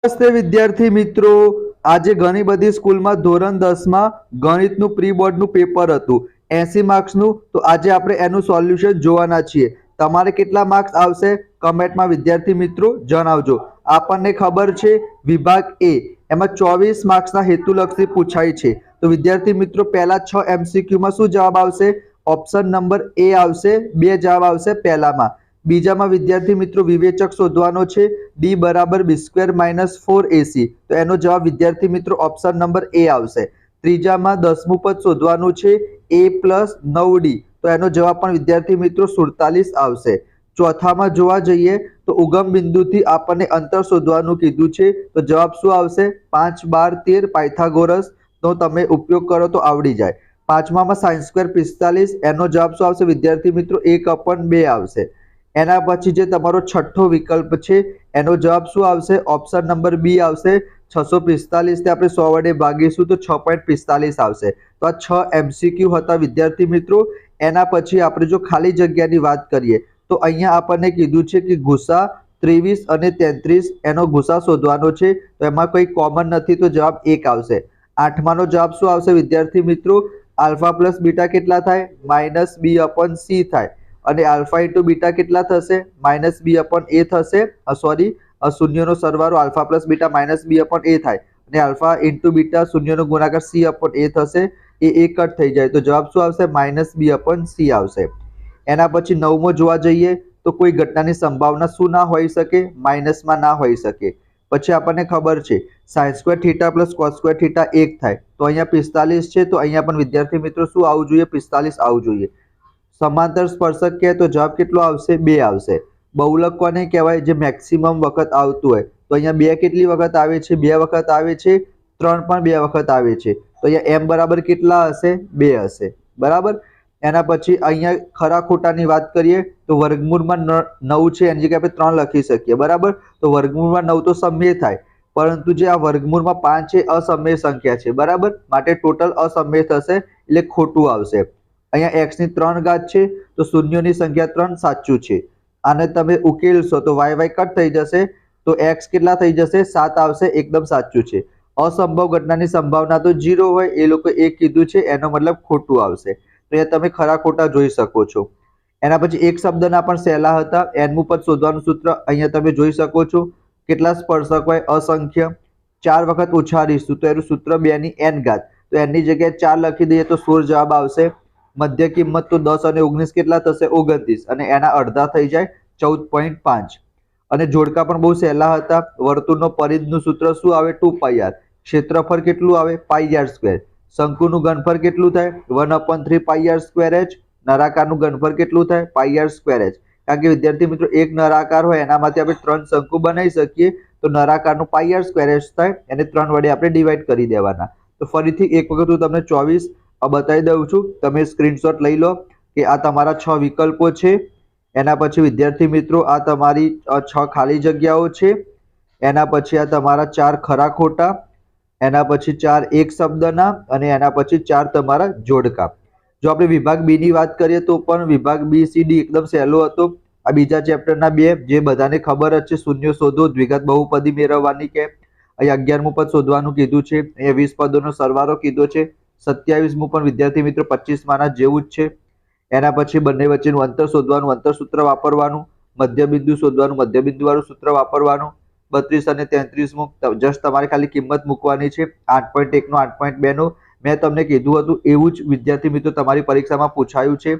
નમસ્તે વિદ્યાર્થી મિત્રો, આજે ઘણી બધી સ્કૂલમાં ધોરણ 10માં ગણિતનું પ્રી બોર્ડનું પેપર હતું 80 માર્ક્સનું. તો આજે આપણે એનું સોલ્યુશન જોવાના છીએ. તમારે કેટલા માર્ક્સ આવશે કમેન્ટમાં વિદ્યાર્થી મિત્રો જણાવજો. આપણને ખબર છે વિભાગ એ એમાં 24 માર્ક્સના હેતુલક્ષી પૂછાય છે. તો વિદ્યાર્થી મિત્રો પહેલા 6 MCQમાં શું જવાબ આવશે? ઓપ્શન નંબર એ આવશે, 2 જવાબ આવશે પહેલામાં. બીજામાં વિદ્યાર્થી મિત્રો વિવેચક શોધવાનો છે, d બરાબર b² - 4ac. તો એનો જવાબ વિદ્યાર્થી મિત્રો ઓપ્શન નંબર એ આવશે. ત્રીજામાં 10મું પદ શોધવાનું છે, a + 9d. તો એનો જવાબ પણ વિદ્યાર્થી મિત્રો 47 આવશે. ચોથામાં જોવા જઈએ તો ઉગમ બિંદુથી આપણને અંતર શોધવાનું કીધું છે. તો જવાબ શું આવશે? 5, 12, 13 પાયથાગોરસનો તમે ઉપયોગ કરો તો આવડી જાય. પાંચમામાં sin² 45. એનો જવાબ શું આવશે વિદ્યાર્થી મિત્રો? 1/2 આવશે. એના પછી જે તમારો છઠ્ઠો વિકલ્પ છે એનો જવાબ શું આવશે? ઓપ્શન નંબર બી આવશે. 645 થી આપણે 100 વડે ભાગીશું તો 6.45 આવશે. તો આ 6 MCQ હતા વિદ્યાર્થી મિત્રો. એના પછી આપણે જો ખાલી જગ્યાની વાત કરીએ તો અહીંયા આપણને કીધું છે કે ગુસા 23 અને 33 એનો ગુસા શોધવાનો છે. તો એમાં કોઈ કોમન નથી તો જવાબ 1 આવશે. આઠમાનો જવાબ શું આવશે વિદ્યાર્થી મિત્રો? આલ્ફા પ્લસ બીટા કેટલા થાય? -b/c થાય. અને આલ્ફા ઇન્ટુ બીટા કેટલા થશે? -b/a થશે. સોરી, શૂન્યનો સરવાળો આલ્ફા પ્લસ બીટા -b/a થાય અને આલ્ફા ઇન્ટુ બીટા શૂન્યનો ગુણાકાર c/a થશે. એ એક કટ થઈ જાય તો જવાબ શું આવશે? -b/c આવશે. એના પછી નવમો જોવા જઈએ તો કોઈ ઘટનાની સંભાવના શું ના હોઈ શકે? માઇનસમાં ના હોઈ શકે. પછી આપણને ખબર છે sin² θ + cos² θ 1 થાય. તો અહીંયા 45 છે તો અહીંયા પણ વિદ્યાર્થી મિત્રો શું આવવું જોઈએ? 45 આવવું જોઈએ. સમાંતર સ્પર્શક કહે તો જવાબ કેટલો આવશે? 2 આવશે. બહુલક કોને કહેવાય? જે મેક્સિમમ વખત આવતું હોય. તો અહીંયા 2 કેટલી વખત આવે છે? 2 વખત આવે છે. 3 પણ 2 વખત આવે છે. તો અહીંયા m બરાબર કેટલા હશે? 2 હશે. બરાબર. એના પછી અહીંયા ખરા ખોટાની વાત કરીએ તો વર્ગમૂળમાં 9 છે એની જગ્યાએ આપણે 3 લખી શકીએ. બરાબર. તો વર્ગમૂળમાં 9 તો સમય થાય, પરંતુ જે આ વર્ગમૂળમાં 5 છે અસમય સંખ્યા છે. બરાબર. માટે ટોટલ અસમય થશે એટલે ખોટું આવશે. અહીંયા x ની 3 ઘાત છે તો શૂન્યોની સંખ્યા 3 સાચું છે. આને તમે ઉકેલશો તો y કટ થઈ જશે તો x કેટલા થઈ જશે? 7 આવશે. એકદમ સાચું છે. અસંભવ ઘટનાની સંભાવના તો 0 હોય, એ લોકો 1 કીધું છે એનો મતલબ ખોટું આવશે. તો અહીંયા તમે ખરા ખોટા જોઈ શકો છો. એના પછી એક શબ્દના પણ સહેલા હતા. nમું પદ શોધવાનું સૂત્ર અહીંયા તમે જોઈ શકો છો. કેટલા સ્પર્શક હોય? અસંખ્ય. 4 વખત ઉછાળીશું તો એનું સૂત્ર 2 ની n ઘાત. તો n ની જગ્યાએ 4 લખી દઈએ તો 16 જવાબ આવશે. મધ્ય કિંમત તો 10 અને 19 કેટલા થશે? 29. અને એના અડધા થઈ જાય 14.5. અને જોડકા પણ બહુ સહેલા હતા. વર્તુળનો પરિઘનું સૂત્ર શું આવે? 2πr. ક્ષેત્રફળ કેટલું આવે? πr². શંકુનું ઘનફળ કેટલું થાય? 1/3 πr²h. નળાકારનું ઘનફળ કેટલું થાય? πr²h. કારણ કે વિદ્યાર્થી મિત્રો એક નળાકાર હોય એનામાંથી આપણે 3 શંકુ બનાવી શકીએ તો નળાકારનું πr² થાય. એને 3 વડે આપણે ડિવાઈડ કરી દેવાના. તો ફરીથી એક વખત હું તમને 24 બતાવી દઉં છું. તમે સ્ક્રીનશોટ લઈ લો કે આ તમારા 6 વિકલ્પો છે. એના પછી વિદ્યાર્થી મિત્રો આ તમારી 6 ખાલી જગ્યાઓ છે. એના પછી આ તમારા 4 ખરા ખોટા, એના પછી 4 એક શબ્દના અને એના પછી 4 તમારા જોડકા. જો આપણે વિભાગ બી ની વાત કરીએ તો પણ વિભાગ બી સી ડી એકદમ સહેલો હતો. આ બીજા ચેપ્ટરના 2 જે બધાને ખબર જ છે. શૂન્ય શોધો, દ્વિઘાત બહુપદી મેળવવાની કે અહીંયા 11મું પદ શોધવાનું કીધું છે. અહીંયા 20 પદોનો સરવાળો કીધો છે. 27મું પણ વિદ્યાર્થી મિત્રો 25માના જેવું જ છે. એના પછી બંને વચ્ચેનું અંતર શોધવાનું, અંતર સૂત્ર વાપરવાનું. મધ્યબિંદુ શોધવાનું, મધ્યબિંદુ વાળું સૂત્ર વાપરવાનું. 32 અને 33મું જસ્ટ તમારે ખાલી કિંમત મૂકવાની છે. 8.1 નો 8.2 નો મેં તમને કીધું હતું એવું જ વિદ્યાર્થી મિત્રો તમારી પરીક્ષામાં પૂછાયું છે.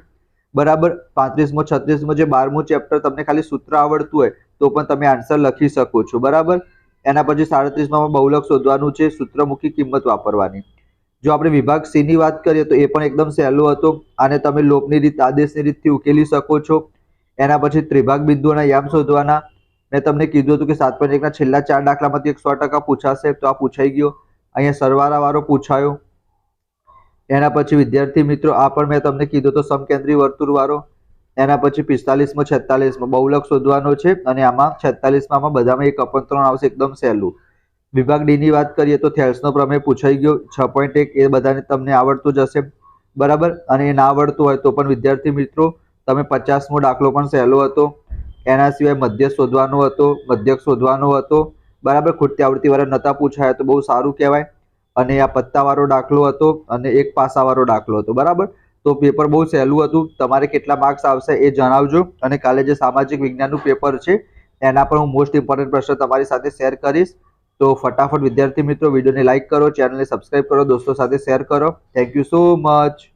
બરાબર. 35મો 36મો જે 12મું ચેપ્ટર તમને ખાલી સૂત્ર આવડતું હોય તો પણ તમે આન્સર લખી શકો છો. બરાબર. એના પછી 37માં બહુલક શોધવાનું છે, સૂત્ર મૂકી કિંમત વાપરવાની. જો આપણે વિભાગ સી ની વાત કરીએ તો એ પણ એકદમ સહેલો હતો. આને તમે લોપની રીત, આદેશની રીતથી ઉકેલી શકો છો. એના પછી ત્રિભાગ બિંદુઓના યામ શોધવાના. મેં તમને કીધું હતું કે 7.1 ના છેલ્લા 4 દાખલામાંથી 100% પૂછાશે તો આ પૂછાઈ ગયો. અહીંયા સરવાળાવાળો પૂછાયો. એના પછી વિદ્યાર્થી મિત્રો આ પણ મેં તમને કીધું તો સમકેન્દ્રી વર્તુળ વાળો. એના પછી 45મો 46મો બહુલક શોધવાનો છે અને આમાં 46માં બધામાં 1/3 આવશે. એકદમ સહેલું. વિભાગ ડી ની વાત કરીએ તો થેલ્સનો પ્રમેય પૂછાઈ ગયો. 6.1 એ બધાને તમને આવડતું જ હશે. બરાબર. અને એ ના આવડતું હોય તો પણ વિદ્યાર્થી મિત્રો તમે 50મો દાખલો પણ સહેલો હતો. એના સિવાય મધ્ય શોધવાનો હતો, મધ્યક શોધવાનો હતો બરાબર, ખૂટતી આવૃત્તિવાળા નહોતા પૂછાયા તો બહુ સારું કહેવાય. અને આ પત્તાવાળો દાખલો હતો અને એક પાસાવાળો દાખલો હતો. બરાબર, તો પેપર બહુ સહેલું હતું. તમારે કેટલા માર્ક્સ આવશે એ જણાવજો. અને કાલે જે સામાજિક વિજ્ઞાનનું પેપર છે એના પર હું મોસ્ટ ઇમ્પોર્ટન્ટ પ્રશ્ન તમારી સાથે શેર કરીશ. તો ફટાફટ વિદ્યાર્થી મિત્રો વિડીયોને લાઇક કરો, ચેનલને સબસ્ક્રાઇબ કરો, દોસ્તો સાથે શેર કરો. Thank you so much.